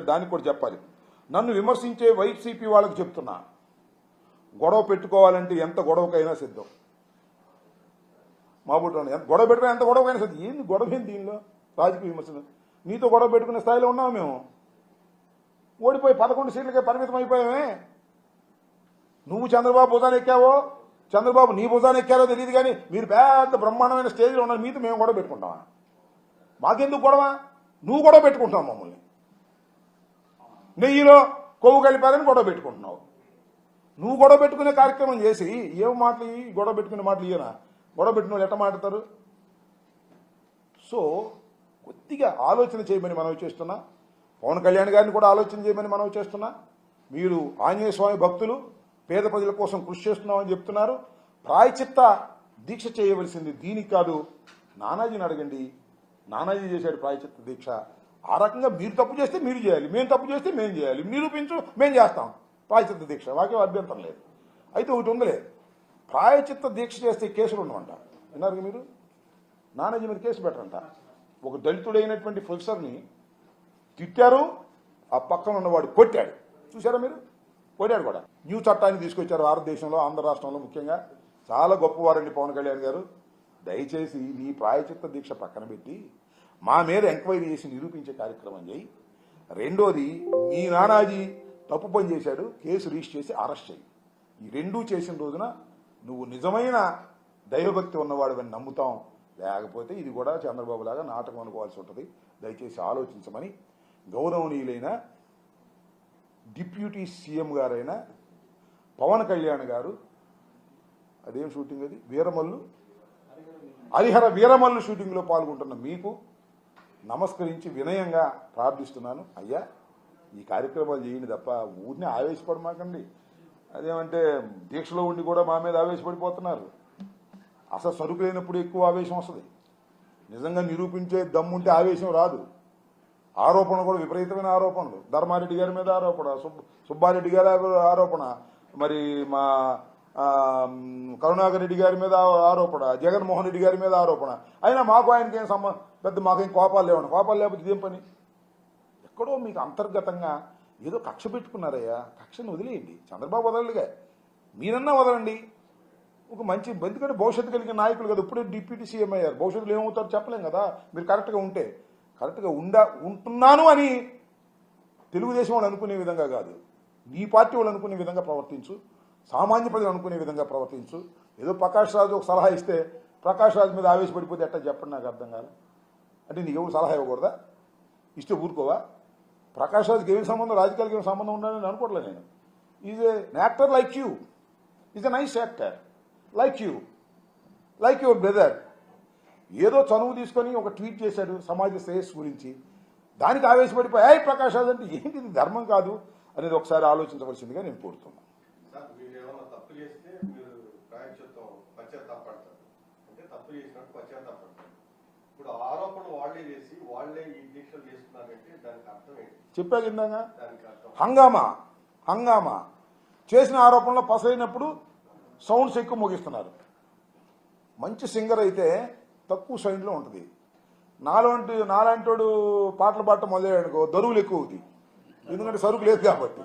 దానికి కూడా చెప్పాలి. నన్ను విమర్శించే వైసీపీ వాళ్ళకి చెప్తున్నా, గొడవ పెట్టుకోవాలంటే ఎంత గొడవకైనా సిద్ధం. మా బుట్ట గొడవ పెట్టుకుని ఎంత గొడవకైనా సిద్ధం. ఏంది గొడవ ఏంది దీనిలో? రాజకీయ విమర్శలు. నీతో గొడవ పెట్టుకునే స్థాయిలో ఉన్నాము మేము. ఓడిపోయి 11 సీట్లకే పరిమితం అయిపోయామే. నువ్వు చంద్రబాబు భుజాన్ని ఎక్కావో, చంద్రబాబు నీ భుజాన్ని ఎక్కారో తెలియదు, కానీ మీరు పెద్ద బ్రహ్మాండమైన స్టేజ్లో ఉన్నారు. మీతో మేము గొడవ పెట్టుకుంటావా? మాకెందుకు గొడవ? నువ్వు గొడవ పెట్టుకుంటావు. మమ్మల్ని నెయ్యిలో కొవ్వు కలిపారని గొడవ పెట్టుకుంటున్నావు. నువ్వు గొడవ పెట్టుకునే కార్యక్రమం చేసి ఏం మాటలు? గొడవ పెట్టుకునే మాటలు ఇయ్యనా? గొడవ పెట్టిన వాళ్ళు ఎట్ట మాట్లాడతారు? సో కొద్దిగా ఆలోచన చేయమని మనం చేస్తున్నా. పవన్ కళ్యాణ్ గారిని కూడా ఆలోచన చేయమని మనం చేస్తున్నా. మీరు ఆంజనేయ స్వామి భక్తులు, పేద ప్రజల కోసం కృషి చేస్తున్నామని చెప్తున్నారు. ప్రాయచిత్త దీక్ష చేయవలసింది దీనికి కాదు, నానాజీని అడగండి. నానాజీ చేశాడు ప్రాయచిత్త దీక్ష. ఆ రకంగా మీరు తప్పు చేస్తే మీరు చేయాలి, మేము తప్పు చేస్తే మేము చేయాలి. నిరూపించు, మేము చేస్తాం ప్రాయచిత్త దీక్ష. వాకే అభ్యంతరం లేదు. అయితే ఒకటి ఉందలే, ప్రాయచిత్త దీక్ష చేస్తే కేసులు ఉండవంట. విన్నారు మీరు? నానాజీ మీద కేసు పెట్టరంట. ఒక దళితుడైనటువంటి ప్రొఫెసర్ని తిట్టారు, ఆ పక్కన ఉన్నవాడు కొట్టాడు. చూసారా మీరు? కొట్టాడు కూడా. న్యూ చట్టాన్ని తీసుకొచ్చారు భారతదేశంలో, ఆంధ్ర రాష్ట్రంలో ముఖ్యంగా. చాలా గొప్పవారండి పవన్ కళ్యాణ్ గారు. దయచేసి నీ ప్రాయచిత్త దీక్ష పక్కన పెట్టి మా మీద ఎంక్వైరీ చేసి నిరూపించే కార్యక్రమం చేయి. రెండోది, మీ నానాజీ తప్పు పని చేశాడు, కేసు రిజిస్టర్ చేసి అరెస్ట్ చేయి. ఈ రెండూ చేసిన రోజున నువ్వు నిజమైన దైవభక్తి ఉన్నవాడు అని నమ్ముతాం. లేకపోతే ఇది కూడా చంద్రబాబు లాగా నాటకం అనుకోవాల్సి ఉంటుంది. దయచేసి ఆలోచించమని గౌరవనీయులైన డిప్యూటీ సీఎం గారైన పవన్ కళ్యాణ్ గారు, అదేం షూటింగ్ అది, హరిహర వీరమల్లు షూటింగ్లో పాల్గొంటున్న మీకు నమస్కరించి వినయంగా ప్రార్థిస్తున్నాను. అయ్యా, ఈ కార్యక్రమాలు చేయండి తప్ప ఊరిని ఆవేశపడమాకండి. అదేమంటే దీక్షలో ఉండి కూడా మా మీద ఆవేశపడిపోతున్నారు. అసలు సరుకు లేనప్పుడు ఎక్కువ ఆవేశం వస్తుంది. నిజంగా నిరూపించే దమ్ముంటే ఆవేశం రాదు. ఆరోపణ కూడా విపరీతమైన ఆరోపణలు. ధర్మారెడ్డి గారి మీద ఆరోపణ, సుబ్బారెడ్డి గారి ఆరోపణ, మరి మా కరుణాకర్ రెడ్డి గారి మీద ఆరోపణ, జగన్మోహన్ రెడ్డి గారి మీద ఆరోపణ. అయినా మాకు ఆయనకి ఏం పెద్ద మాకేం కోపాలు లేవండి. కోపాలు లేకపోతే ఇదేం పని? ఎక్కడో మీకు అంతర్గతంగా ఏదో కక్ష పెట్టుకున్నారయ్యా. కక్షను వదిలేయండి. చంద్రబాబు వదలడుగా, మీరన్నా వదలండి. ఒక మంచి, ఎందుకంటే భవిష్యత్తు కలిగిన నాయకులు కదా. ఇప్పుడే డిప్యూటీ సీఎం అయ్యారు. భవిష్యత్తులో ఏమవుతారో చెప్పలేం కదా. మీరు కరెక్ట్గా ఉంటే, కరెక్ట్గా ఉంటున్నాను అని తెలుగుదేశం వాళ్ళు అనుకునే విధంగా కాదు, నీ పార్టీ వాళ్ళు అనుకునే విధంగా ప్రవర్తించు. సామాన్య ప్రజలు అనుకునే విధంగా ప్రవర్తించు. ఏదో ప్రకాష్ రాజు ఒక సలహా ఇస్తే ప్రకాష్ రాజు మీద ఆవేశపడిపోతే ఎట్టా చెప్పండి? నాకు అర్థం కాదు. అంటే నీకు ఎవరు సలహా ఇవ్వకూడదా? ఇస్తే ఊరుకోవా? ప్రకాష్ రాజుకి ఏమి సంబంధం, రాజకీయాలకు ఏమి సంబంధం ఉండాలని అనుకోవట్లేదు నేను. Is an actor like you, is a nice actor like you, like your brother. ఏదో చనువు తీసుకొని ఒక ట్వీట్ చేశాడు సమాజ శ్రేయస్సు గురించి, దానికి ఆవేశపడిపోయి అయ్యి ప్రకాష్ రాజు అంటే ఏంటి, ఇది ధర్మం కాదు అనేది ఒకసారి ఆలోచించవలసిందిగా నేను కోరుతున్నాను. చెప్పా కిందగా హంగామా చేసిన ఆరోపణలో పసైనప్పుడు సౌండ్స్ ఎక్కువ మోగిస్తున్నారు. మంచి సింగర్ అయితే తక్కువ సౌండ్లో ఉంటుంది. నాలాంటోడు పాటలు పాడటం మొదలయ్యాడుకో దరువులు ఎక్కువ అవుతాయి. ఎందుకంటే సరుకు లేదు కాబట్టి.